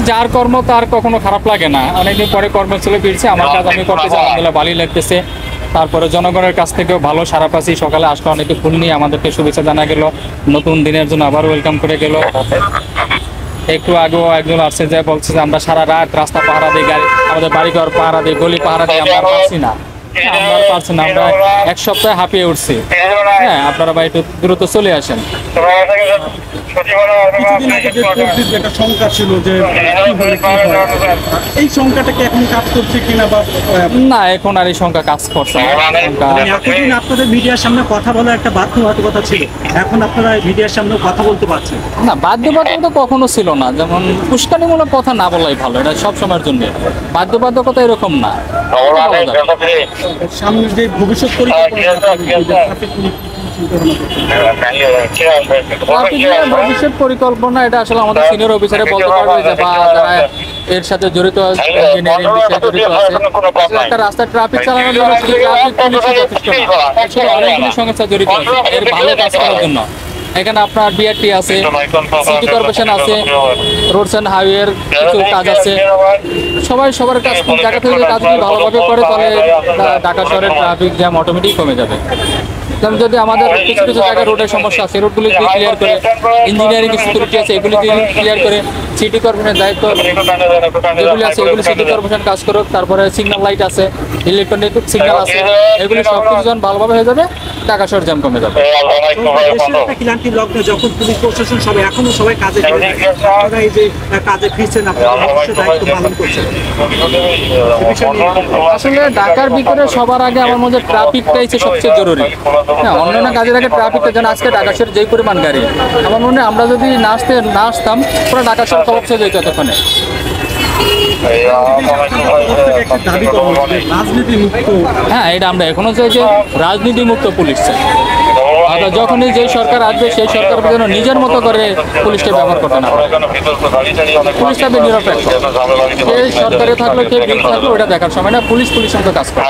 যার কর্ম তার কখনো খারাপ লাগে না। অনেকদিন পরে কর্মস্থলে ফিরছে, আমার কাজ আমি করতেছি, আলহামদুলিল্লাহ ভালোই লাগতেছে। তারপরে জনগণের কাছ থেকেও ভালো সারা পাচ্ছি। সকালে আসলে অনেকে ফুল নিয়ে আমাদেরকে শুভেচ্ছা জানা গেল, নতুন দিনের জন্য আবার ওয়েলকাম করে গেল। একটু আগেও একজন আসছে যে বলছে যে আমরা সারা রাত রাস্তা পাহারা দিই, গাড়ি আমাদের বাড়িঘর পাহারা দিই, গলি পাহারা দিই, আমরা পারছি না, আমরা পারছি না, আমরা এক সপ্তাহে হাঁপিয়ে উঠছি। হ্যাঁ, আপনারা ভাই একটু দ্রুত চলে আসেন। কিছুদিন আগে যে পরিস্থিতি একটা শঙ্কা ছিল যে কি হলে কি হয়, এই শঙ্কাটা কি এখন কাজ করছে কিনা বা না, এখন আর এই সংখ্যা কাজ করছে না। মানে এতদিন আপনাদের মিডিয়ার সামনে কথা বলা একটা বাধ্যবাধকতা ছিল, এখন আপনারা মিডিয়ার সামনে কথা বলতে পারছেন না, বাধ্যবাধকতা তো কখনো ছিল না। যেমন উস্কানিমূলক কথা না বলাই ভালো, এটা সব সময়ের জন্য। বাধ্যবাধকতা এরকম না। সামনে যে ভবিষ্যৎ ভবিষ্যৎ পরিকল্পনা এটা আসলে আমাদের সিনিয়র অফিসারে বলতে পারবে, যে বা যারা এর সাথে জড়িত আছে, ইঞ্জিনিয়ারিং বিষয়ে জড়িত আছে। একটা রাস্তায় ট্রাফিক চালানোর জন্য শুধু ট্রাফিক পুলিশই যথেষ্ট না, আসলে অনেকগুলো সংস্থা জড়িত আছে এর ভালো কাজ করার জন্য। এখানে আপনার বিআরটি আছে, সিটি কর্পোরেশন আছে, রোডস অ্যান্ড হাইওয়ের কিছু কাজ আছে। সবাই সবার কাজ জায়গা থেকে কাজগুলি ভালোভাবে করে, তাহলে ঢাকা শহরের ট্রাফিক জ্যাম অটোমেটিক কমে যাবে। যেমন যদি আমাদের কিছু কিছু জায়গায় রোডের সমস্যা আছে, রোডগুলি ক্লিয়ার করে, ইঞ্জিনিয়ারিং সিকিউরিটি আছে, এগুলি ক্লিয়ার করে, সিটি কর্পোরেশনের দায়িত্ব যেগুলি আছে এগুলি সিটি কর্পোরেশন কাজ করুক। তারপরে সিগন্যাল লাইট আছে, ইলেকট্রনিক সিগন্যাল আছে, এগুলি সব কিছু যখন ভালোভাবে হয়ে যাবে, ঢাকা শহর জ্যাম কমে যাবে। ক্লান্তি লগ্নে যখন পুলিশ প্রশাসন সবাই এখনো সবাই কাজে আপনারা এই যে কাজে ফিরছেন, আপনারা অবশ্যই দায়িত্ব পালন করছেন। আসলে ঢাকার ভিতরে সবার আগে আমার মধ্যে ট্রাফিকটাই হচ্ছে সবচেয়ে জরুরি। হ্যাঁ, অন্যান্য কাজের আগে ট্রাফিকটা, যেন আজকে ঢাকা শহরে যেই পরিমাণ গাড়ি, আমার মনে হয় আমরা যদি না আসতাম পুরো ঢাকা শহর খবর ছেড়ে যেত এতক্ষণে। হ্যাঁ, এটা আমরা এখনো চাই যে রাজনীতি মুক্ত পুলিশ চাই। অর্থাৎ যখনই যেই সরকার আসবে সেই সরকার যেন নিজের মতো করে পুলিশকে ব্যবহার করতে না পারে। পুলিশ থাকবে নিরপেক্ষ, কে সরকারে থাকলো কে বিল থাকলো ওটা দেখার সময় না, পুলিশ পুলিশের মতো কাজ করে।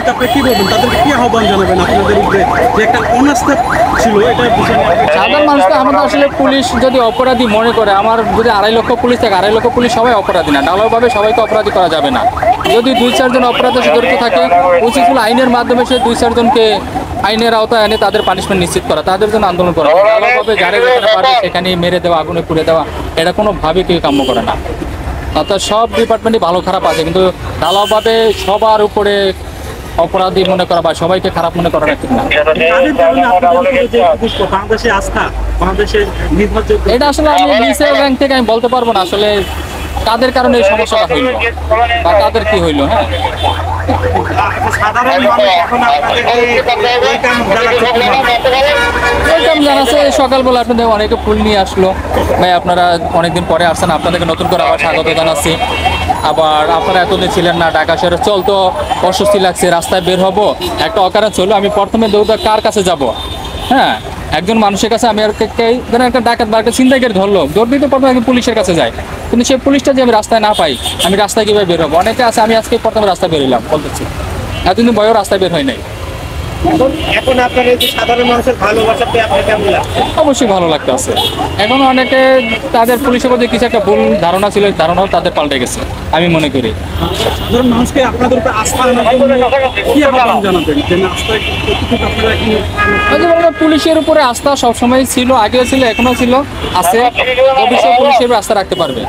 আপনি কি বলবেন, তাদেরকে কি আহ্বান জানাবেন আপনাদের উপরে যে একটা অনাস্থা ছিল এটা? সাধারণ মানুষকে আমাদের আসলে পুলিশ যদি অপরাধী মনে করে, আমার যদি 2.5 লক্ষ পুলিশ থাকে, 2.5 লক্ষ পুলিশ সবাই অপরাধী না, ঢালাওভাবে সবাইকে অপরাধী করা যাবে না। যদি 2-4 জন অপরাধের সাথে জড়িত থাকে, উচিত হলো আইনের মাধ্যমে সে 2-4 জনকে আইনের আওতায় এনে তাদের পানিশমেন্ট নিশ্চিত করা, তাদের জন্য আন্দোলন করা। ঢালাওভাবে যারা যেখানে পারবে সেখানে মেরে দেওয়া, আগুনে পুড়ে দেওয়া, এটা কোনোভাবে কেউ কাম্য করে না। অর্থাৎ সব ডিপার্টমেন্টই ভালো খারাপ আছে, কিন্তু ঢালাওভাবে সবার উপরে অপরাধী মনে করা বা সবাইকে খারাপ মনে করা ঠিক না। এটা আসলে আমি নিচের র্যাঙ্ক থেকে আমি বলতে পারবো না আসলে কাদের কারণে এই সমস্যাটা হইল বা কাদের কি হইলো। হ্যাঁ, জানাচ্ছে সকালবেলা আপনাদের অনেকে ফুল নিয়ে আসলো। ভাই আপনারা অনেকদিন পরে আসছেন, আপনাদেরকে নতুন করে আবার স্বাগত জানাচ্ছি। আবার আপনারা এতদিন ছিলেন না, ঢাকা শহরে চলতো অস্বস্তি লাগছে, রাস্তায় বের হবো একটা অকারণ চললো, আমি প্রথমে দৌড়া কার কাছে যাব? হ্যাঁ, একজন মানুষের কাছে আমি ধরেন একটা ডাকাত বা একটা ছিনতাইকারী ধরলো, দৌড় দিতে প্রথমে আমি পুলিশের কাছে যাই, কিন্তু সেই পুলিশটা যে আমি রাস্তায় না পাই, আমি রাস্তায় কীভাবে বের হবো? অনেকে আছে, আমি আজকে প্রথমে রাস্তায় বেরোলাম বলতেছি, এতদিন বয়েও রাস্তায় বের হয় নাই। এখন আপনার এই যে সাধারণ মানুষের ভালোবাসা পেয়ে আপনার কেমন লাগছে? অবশ্যই ভালো লাগতে আছে। এখন অনেকে তাদের পুলিশের প্রতি কিছু একটা ভুল ধারণা ছিল, ধারণাও তাদের পাল্টে গেছে আমি মনে করি। সাধারণ মানুষকে আপনাদের উপর আস্থা কি আহ্বান জানাবেন যে আস্থায় কতটুকু আপনারা কি? পুলিশের উপরে আস্থা সবসময় ছিল, আগেও ছিল, এখনো ছিল, আছে, ভবিষ্যৎ পুলিশের উপর আস্থা রাখতে পারবে।